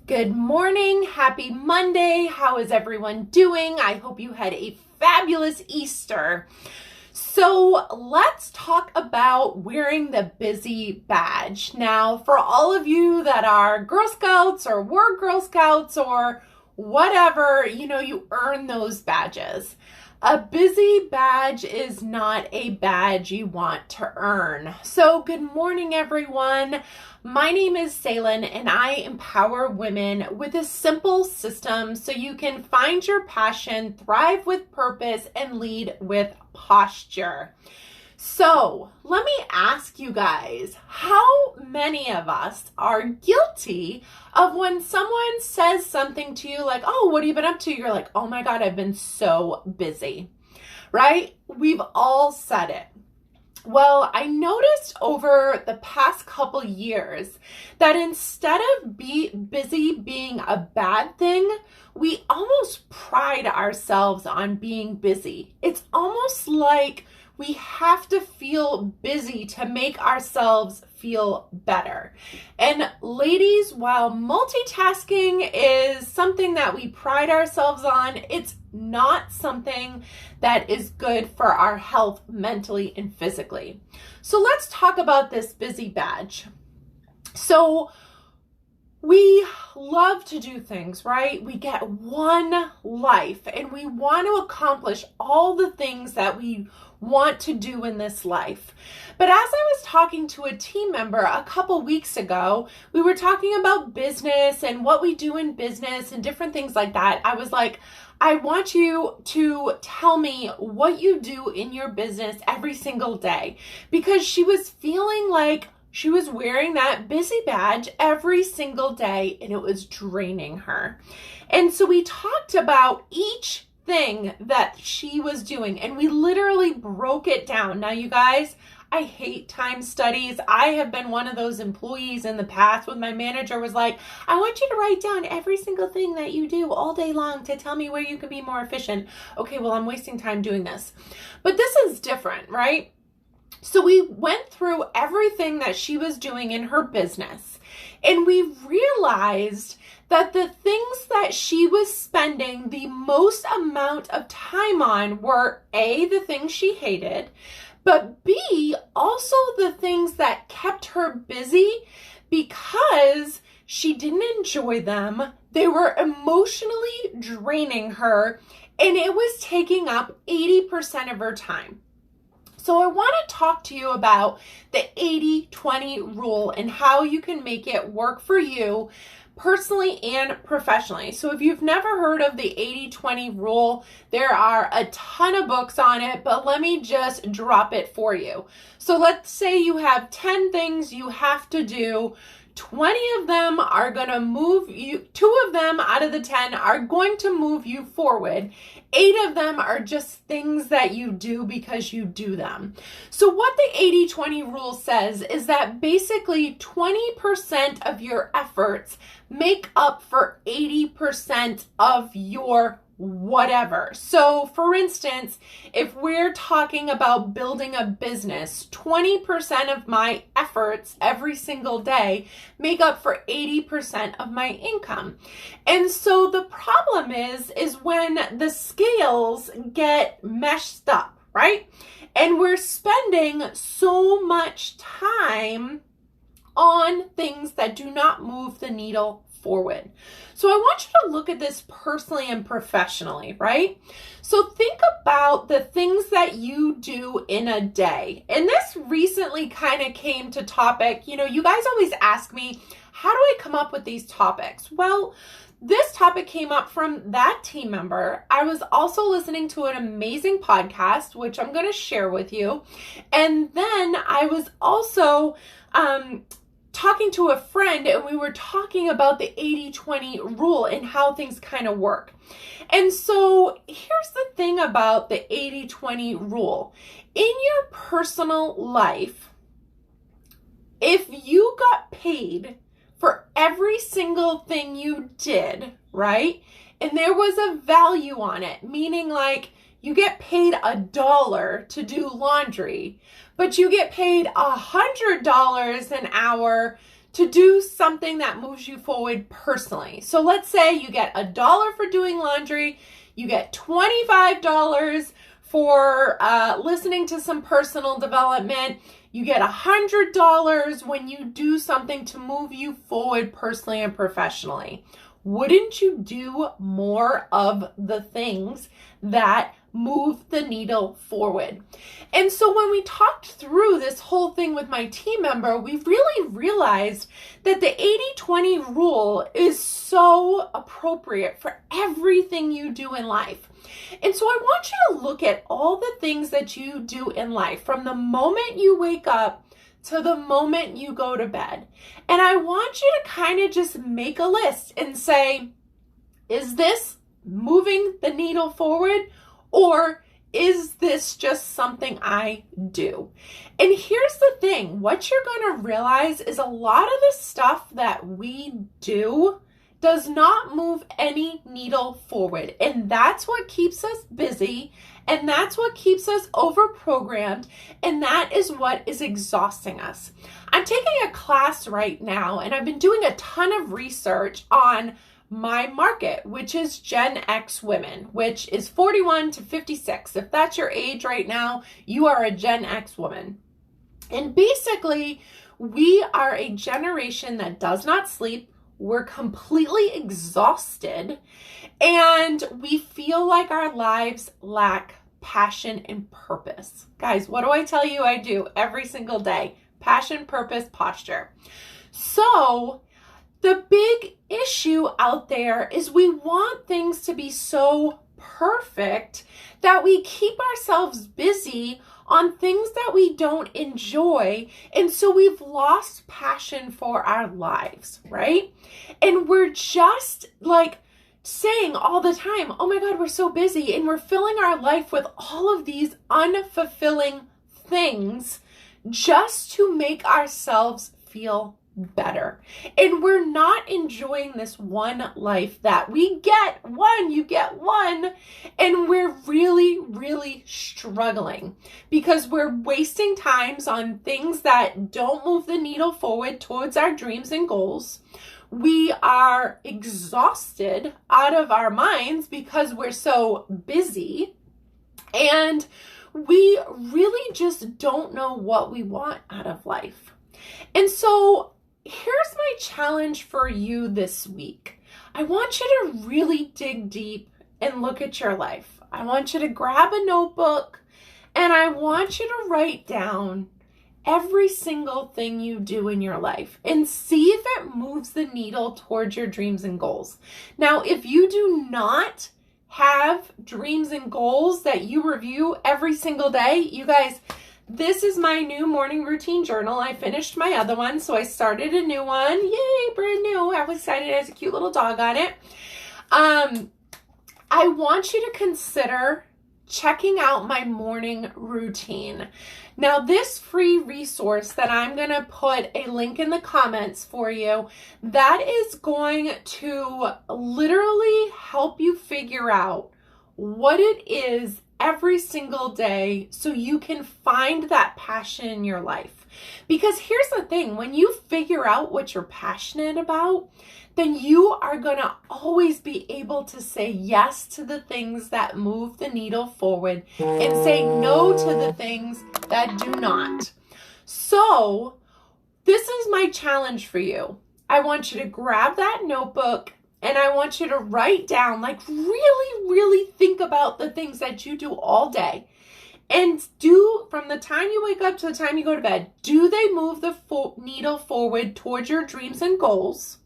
Good morning. Happy Monday. How is everyone doing? I hope you had a fabulous Easter. So let's talk about wearing the busy badge. Now, for all of you that are Girl Scouts or were Girl Scouts or whatever, you earn those badges. A busy badge is not a badge you want to earn. So good morning, everyone. My name is Salen, and I empower women with a simple system so you can find your passion, thrive with purpose, and lead with posture. So let me ask you guys, how many of us are guilty of when someone says something to you like, oh, what have you been up to? You're like, oh my God, I've been so busy, right? We've all said it. Well, I noticed over the past couple years that instead of busy being a bad thing, we almost pride ourselves on being busy. It's almost like we have to feel busy to make ourselves feel better. And ladies, while multitasking is something that we pride ourselves on, it's not something that is good for our health mentally and physically. So let's talk about this busy badge. So we love to do things, right? We get one life and we want to accomplish all the things that we want to do in this life. But as I was talking to a team member a couple weeks ago, we were talking about business and what we do in business and different things like that. I was like, I want you to tell me what you do in your business every single day, because she was feeling like she was wearing that busy badge every single day and it was draining her. And so we talked about each thing that she was doing and we literally broke it down. Now, you guys, I hate time studies. I have been one of those employees in the past when my manager was like, I want you to write down every single thing that you do all day long to tell me where you can be more efficient. Okay, well, I'm wasting time doing this. But this is different, right? So we went through everything that she was doing in her business, and we realized that the things that she was spending the most amount of time on were A, the things she hated, but B, also the things that kept her busy because she didn't enjoy them. They were emotionally draining her, and it was taking up 80% of her time. So I want to talk to you about the 80-20 rule and how you can make it work for you personally and professionally. So if you've never heard of the 80-20 rule, there are a ton of books on it, but let me just drop it for you. So let's say you have 10 things you have to do. 20 of them are going to move you, 2 of them out of the 10 are going to move you forward. 8 of them are just things that you do because you do them. So what the 80-20 rule says is that basically 20% of your efforts make up for 80% of your whatever. So for instance, if we're talking about building a business, 20% of my efforts every single day make up for 80% of my income. And so the problem is when the scales get meshed up, right? And we're spending so much time on things that do not move the needle forward. So I want you to look at this personally and professionally, right? So think about the things that you do in a day. And this recently kind of came to topic. You guys always ask me, how do I come up with these topics? Well, this topic came up from that team member. I was also listening to an amazing podcast, which I'm going to share with you. And then I was also talking to a friend, and we were talking about the 80-20 rule and how things kind of work. And so here's the thing about the 80-20 rule. In your personal life, if you got paid for every single thing you did, right? And there was a value on it, meaning like you get paid $1 to do laundry, but you get paid $100 an hour to do something that moves you forward personally. So let's say you get $1 for doing laundry, you get $25 for listening to some personal development, you get $100 when you do something to move you forward personally and professionally. Wouldn't you do more of the things that move the needle forward? And so when we talked through this whole thing with my team member, we really realized that the 80-20 rule is so appropriate for everything you do in life. And so I want you to look at all the things that you do in life from the moment you wake up to the moment you go to bed. And I want you to kind of just make a list and say, is this moving the needle forward, or is this just something I do? And here's the thing, what you're going to realize is a lot of the stuff that we do does not move any needle forward. And that's what keeps us busy, and that's what keeps us overprogrammed, and that is what is exhausting us. I'm taking a class right now, and I've been doing a ton of research on my market, which is Gen X women, which is 41 to 56. If that's your age right now, you are a Gen X woman. And basically, we are a generation that does not sleep. We're completely exhausted, and we feel like our lives lack passion and purpose. Guys, what do I tell you I do every single day? Passion, purpose, posture. So the big issue out there is we want things to be so perfect that we keep ourselves busy on things that we don't enjoy. And so we've lost passion for our lives, right? And we're just like saying all the time, oh my God, we're so busy. And we're filling our life with all of these unfulfilling things just to make ourselves feel better. And we're not enjoying this one life that we get one, you get one, and we're really, really struggling because we're wasting times on things that don't move the needle forward towards our dreams and goals. We are exhausted out of our minds because we're so busy, and we really just don't know what we want out of life. And so here's my challenge for you this week. I want you to really dig deep and look at your life. I want you to grab a notebook, and I want you to write down every single thing you do in your life and see if it moves the needle towards your dreams and goals. Now, if you do not have dreams and goals that you review every single day, you guys, this is my new morning routine journal. I finished my other one, so I started a new one. Yay, brand new. I was excited. It has a cute little dog on it. I want you to consider checking out my morning routine. Now, this free resource that I'm going to put a link in the comments for you, that is going to literally help you figure out what it is every single day so you can find that passion in your life. Because here's the thing, when you figure out what you're passionate about, then you are going to always be able to say yes to the things that move the needle forward and say no to the things that do not. So this is my challenge for you. I want you to grab that notebook, and I want you to write down, like really, really think about the things that you do all day. And do, from the time you wake up to the time you go to bed, do they move the needle forward towards your dreams and goals?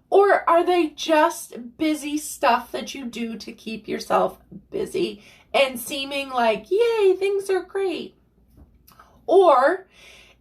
Or are they just busy stuff that you do to keep yourself busy and seeming like, yay, things are great? Or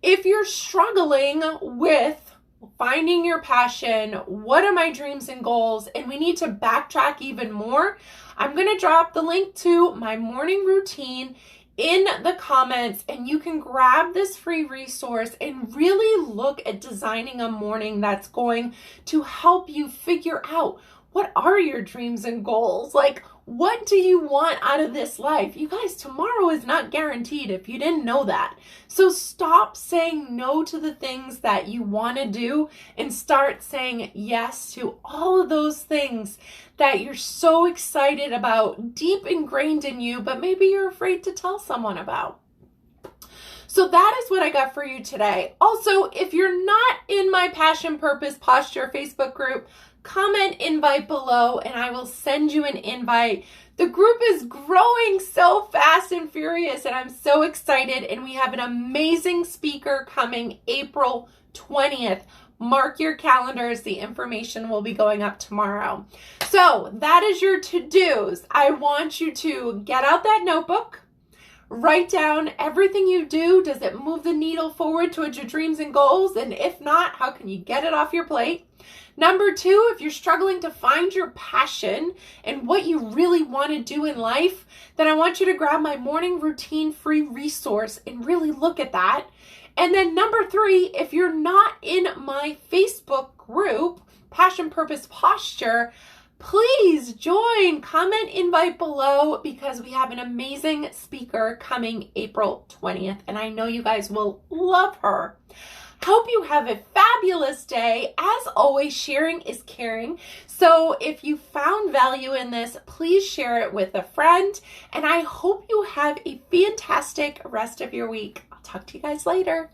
if you're struggling with finding your passion, what are my dreams and goals, and we need to backtrack even more, I'm going to drop the link to my morning routine in the comments, and you can grab this free resource and really look at designing a morning that's going to help you figure out What are your dreams and goals? Like, what do you want out of this life? You guys, tomorrow is not guaranteed if you didn't know that. So stop saying no to the things that you want to do and start saying yes to all of those things that you're so excited about, deep ingrained in you, but maybe you're afraid to tell someone about. So that is what I got for you today. Also, if you're not in my Passion, Purpose, Posture Facebook group, comment invite below and I will send you an invite. The group is growing so fast and furious and I'm so excited, and we have an amazing speaker coming April 20th. Mark your calendars. The information will be going up tomorrow. So that is your to-dos. I want you to get out that notebook. Write down everything you do. Does it move the needle forward towards your dreams and goals? And if not, how can you get it off your plate? Number 2, if you're struggling to find your passion and what you really want to do in life, then I want you to grab my morning routine free resource and really look at that. And then number 3, if you're not in my Facebook group, Passion, Purpose, Posture, please join, comment invite below, because we have an amazing speaker coming April 20th, and I know you guys will love her. Hope you have a fabulous day. As always, sharing is caring. So if you found value in this, please share it with a friend, and I hope you have a fantastic rest of your week. I'll talk to you guys later.